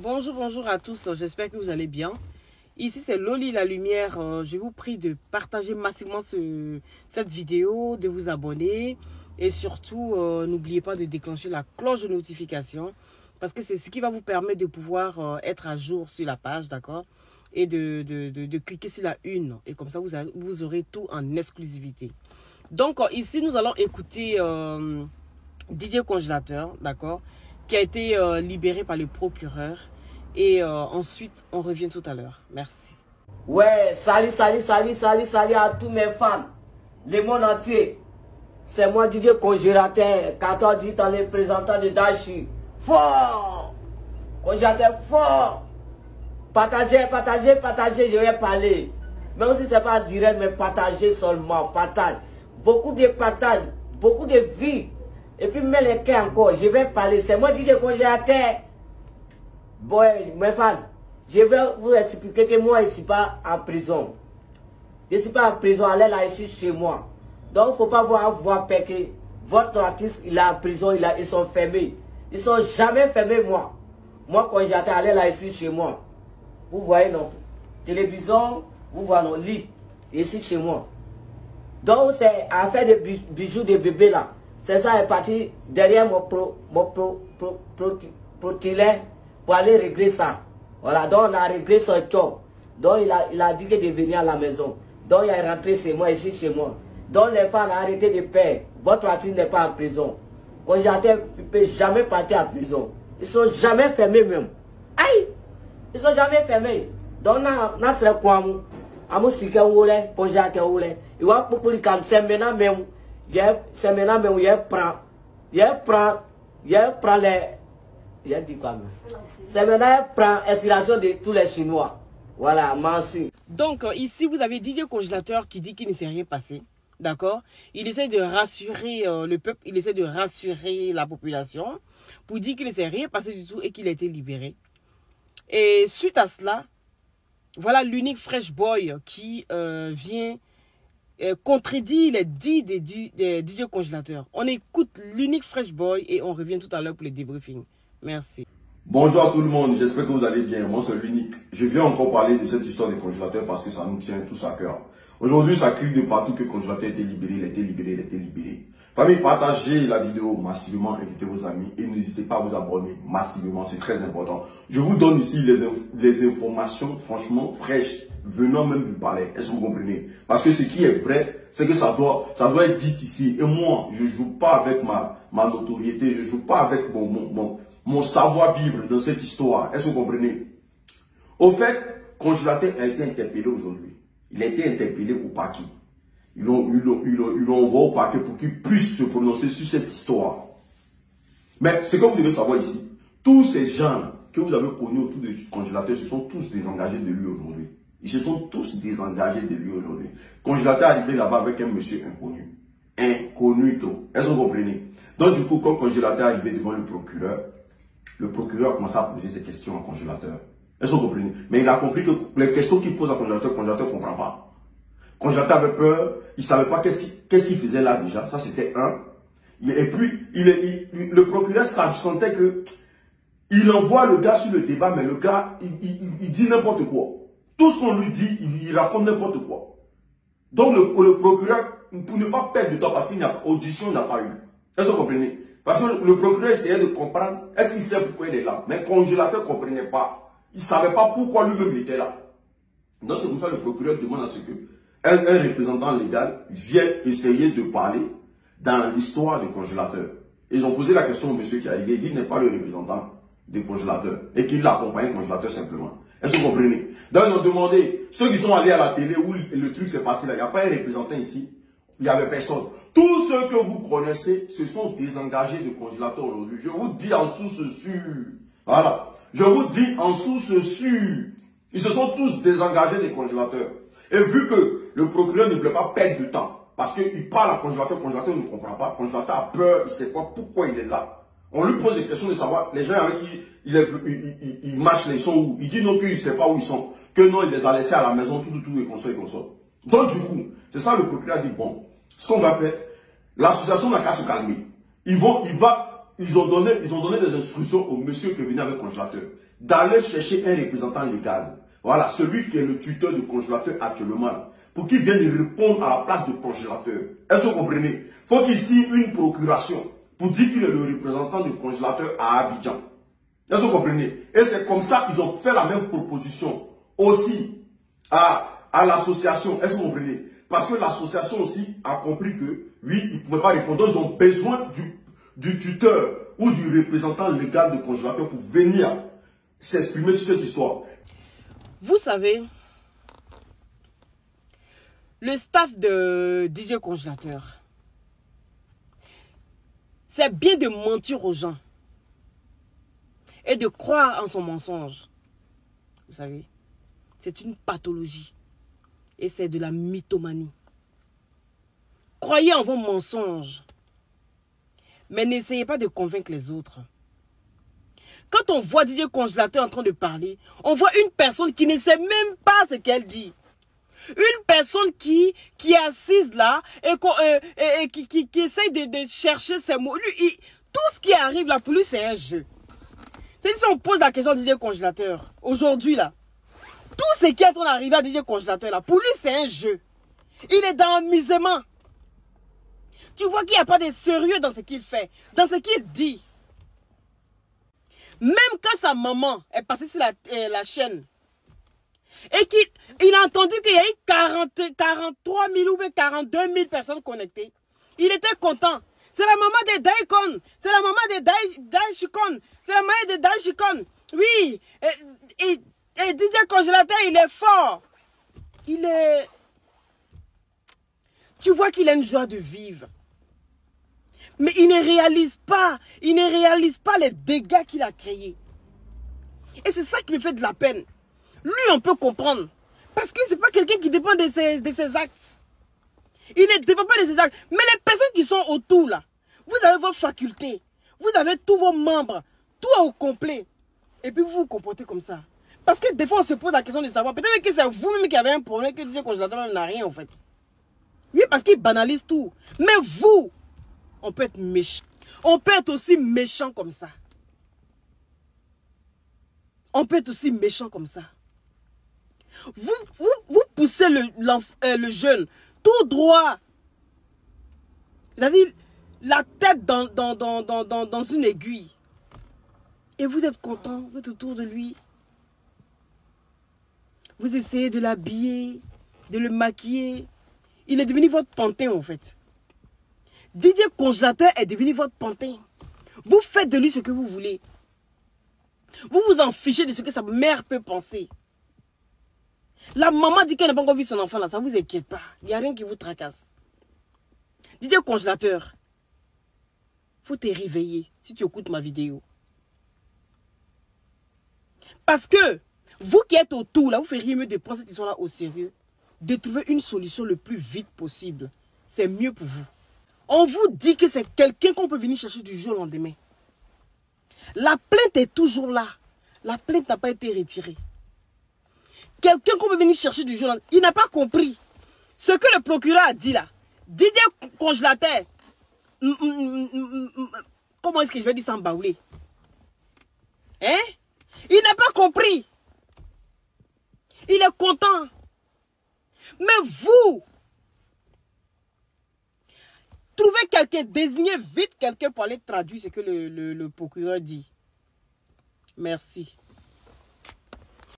Bonjour à tous, j'espère que vous allez bien. Ici c'est Loli la Lumière, je vous prie de partager massivement cette vidéo, de vous abonner et surtout n'oubliez pas de déclencher la cloche de notification parce que c'est ce qui va vous permettre de pouvoir être à jour sur la page, d'accord? Et de cliquer sur la une et comme ça vous aurez tout en exclusivité. Donc ici nous allons écouter DJ Congélateur, d'accord, qui a été libéré par le procureur. Et ensuite, on revient tout à l'heure. Merci. Ouais, salut à tous mes fans. Le monde entier. C'est moi DJ Congélateur, 14 dit dans les représentants de Dashi. Fort! Congélateur fort! Partagez, je vais parler. Même si ce n'est pas direct, mais partagez seulement. Partage. Beaucoup de partage, beaucoup de vie. Et puis, mets les cœurs encore. Je vais parler. C'est moi DJ Congélateur. Bon, mes fans, je vais vous expliquer que moi, je ne suis pas en prison. Je ne suis pas en prison, allez là ici chez moi. Donc, il ne faut pas voir que votre artiste, il est en prison, ils sont fermés. Ils ne sont jamais fermés, moi. Moi, quand j'étais allé là ici chez moi, vous voyez non, télévision, vous voyez non, lit, ici chez moi. Donc, c'est affaire de bijoux de bébé là. C'est ça, est parti derrière mon procureur pour aller régler ça. Voilà, donc on a réglé son job. Donc il a dit que de venir à la maison. Donc il est rentré chez moi, ici chez moi. Donc les femmes ont arrêté de payer. Votre artiste n'est pas en prison. Congélateur ne peut jamais partir en prison. Ils sont jamais fermés même. Aïe! Ils sont jamais fermés. Donc on a fait quoi? Amu sike wole, Congélateur wole. Il va pour les can c'est maintenant même. C'est maintenant même il prend les. Il dit quoi? C'est maintenant prend inspiration de tous les Chinois. Voilà, merci. Donc ici vous avez DJ Congélateur qui dit qu'il ne s'est rien passé. D'accord? Il essaie de rassurer le peuple, il essaie de rassurer la population pour dire qu'il ne s'est rien passé du tout et qu'il a été libéré. Et suite à cela, voilà l'unique Fresh Boy qui vient contredire les dits des DJ Congélateur. On écoute l'unique Fresh Boy et on revient tout à l'heure pour le débriefing. Merci. Bonjour à tout le monde, j'espère que vous allez bien. Moi c'est l'unique. Je viens encore parler de cette histoire des congélateurs parce que ça nous tient tous à cœur. Aujourd'hui, ça crie de partout que le congélateur a été libéré, il a été libéré, il a été libéré. Famille, partagez la vidéo massivement, invitez vos amis et n'hésitez pas à vous abonner massivement, c'est très important. Je vous donne ici les informations franchement fraîches, venant même du palais. Est-ce que vous comprenez? Parce que ce qui est vrai, c'est que ça doit être dit ici. Et moi, je ne joue pas avec ma notoriété, je ne joue pas avec mon savoir-vivre dans cette histoire. Est-ce que vous comprenez? Au fait, Congélateur a été interpellé aujourd'hui. Il a été interpellé au parquet. Ils l'ont envoyé au parquet pour qu'il puisse se prononcer sur cette histoire. Mais ce que vous devez savoir ici, tous ces gens que vous avez connus autour du Congélateur se sont tous désengagés de lui aujourd'hui. Ils se sont tous désengagés de lui aujourd'hui. Congélateur est arrivé là-bas avec un monsieur inconnu. Incognito. Est-ce que vous comprenez? Donc du coup, quand Congélateur est arrivé devant le procureur a commencé à poser ses questions à Congélateur. Est-ce que vous comprenez? Mais il a compris que les questions qu'il pose à Congélateur ne comprend pas. Congélateur avait peur, il ne savait pas qu'est-ce qu'il faisait là déjà. Ça c'était un. Et puis, le procureur sentait que il envoie le gars sur le débat, mais le gars, il dit n'importe quoi. Tout ce qu'on lui dit, il raconte n'importe quoi. Donc le procureur, pour ne pas perdre de temps, parce qu'il n'y a pas audition, il n'a pas eu. Est-ce que vous comprenez? Parce que le procureur essayait de comprendre, est-ce qu'il sait pourquoi il est là? Mais le Congélateur ne comprenait pas. Il ne savait pas pourquoi lui-même il était là. Donc c'est pour ça que le procureur demande à ce que un représentant légal vienne essayer de parler dans l'histoire des Congélateurs. Ils ont posé la question au monsieur qui est arrivé, il dit qu'il n'est pas le représentant des Congélateurs et qu'il l'accompagne Congélateur simplement. Est-ce que vous comprenez? Donc ils ont demandé, ceux qui sont allés à la télé où le truc s'est passé là, il n'y a pas un représentant ici, il n'y avait personne. Tous ceux que vous connaissez se sont désengagés de Congélateur aujourd'hui. Je vous dis en source sûre. Voilà. Je vous dis en source sûre. Ils se sont tous désengagés des Congélateurs. Et vu que le procureur ne voulait pas perdre de temps, parce qu'il parle à Congélateur ne comprend pas, Congélateur a peur, il ne sait pas pourquoi il est là. On lui pose des questions de savoir, les gens avec qui il marche, les sont où? Il dit non, qu'il ne sait pas où ils sont, que non, il les a laissés à la maison, tout, et qu'on soit. Donc du coup, c'est ça le procureur dit, bon, ce qu'on va faire, l'association n'a qu'à se calmer. Il va ils ont donné des instructions au monsieur qui venait avec le congélateur d'aller chercher un représentant légal. Voilà, celui qui est le tuteur du congélateur actuellement, pour qu'il vienne répondre à la place du congélateur. Est-ce que vous comprenez? Il faut qu'il signe une procuration pour dire qu'il est le représentant du congélateur à Abidjan. Est-ce que vous comprenez? Et c'est comme ça qu'ils ont fait la même proposition aussi à l'association. Est-ce que vous comprenez? Parce que l'association aussi a compris que, oui, ils ne pouvaient pas répondre. Ils ont besoin du tuteur ou du représentant légal du congélateur pour venir s'exprimer sur cette histoire. Vous savez, le staff de DJ Congélateur, c'est bien de mentir aux gens et de croire en son mensonge. Vous savez, c'est une pathologie et c'est de la mythomanie. Croyez en vos mensonges, mais n'essayez pas de convaincre les autres. Quand on voit DJ Congélateur en train de parler, on voit une personne qui ne sait même pas ce qu'elle dit. Une personne qui est assise là et qui essaye de chercher ses mots. Lui, tout ce qui arrive là, pour lui, c'est un jeu. C'est-à-dire, si on pose la question à DJ Congélateur, aujourd'hui là, tout ce qui est en train d'arriver à DJ Congélateur là, pour lui, c'est un jeu. Il est dans l'amusement. Tu vois qu'il n'y a pas de sérieux dans ce qu'il fait, dans ce qu'il dit. Même quand sa maman est passée sur la chaîne et qu'il a entendu qu'il y a eu 43 000 ou 42 000 personnes connectées, il était content. C'est la maman de Daikon, c'est la maman de Daishikon, c'est la maman de Daishikon. Oui, et DJ Congélateur, il est fort. Tu vois qu'il a une joie de vivre. Mais il ne réalise pas les dégâts qu'il a créés. Et c'est ça qui me fait de la peine. Lui, on peut comprendre. Parce que ce n'est pas quelqu'un qui dépend de ses actes. Il ne dépend pas de ses actes. Mais les personnes qui sont autour, là, vous avez vos facultés. Vous avez tous vos membres. Tout au complet. Et puis vous vous comportez comme ça. Parce que des fois, on se pose la question de savoir. Peut-être que c'est vous-même qui avez un problème, que DJ Congélateur n'a rien, en fait. Oui, parce qu'il banalise tout. Mais vous, on peut être méchant. On peut être aussi méchant comme ça. On peut être aussi méchant comme ça. Vous poussez le jeune tout droit. C'est-à-dire la tête dans une aiguille. Et vous êtes content, vous êtes autour de lui. Vous essayez de l'habiller, de le maquiller. Il est devenu votre pantin en fait. DJ Congélateur est devenu votre pantin. Vous faites de lui ce que vous voulez. Vous vous en fichez de ce que sa mère peut penser. La maman dit qu'elle n'a pas encore vu son enfant là, ça ne vous inquiète pas. Il n'y a rien qui vous tracasse. DJ Congélateur, il faut te réveiller si tu écoutes ma vidéo. Parce que vous qui êtes autour là, vous feriez mieux de prendre cette histoire là au sérieux. De trouver une solution le plus vite possible. C'est mieux pour vous. On vous dit que c'est quelqu'un qu'on peut venir chercher du jour au lendemain. La plainte est toujours là. La plainte n'a pas été retirée. Quelqu'un qu'on peut venir chercher du jour au lendemain. Il n'a pas compris. Ce que le procureur a dit là. DJ Congélateur. Comment est-ce que je vais dire ça en baoulé? Hein? Il n'a pas compris. Il est content. Mais vous, trouvez quelqu'un, désignez vite quelqu'un pour aller traduire ce que le procureur dit. Merci.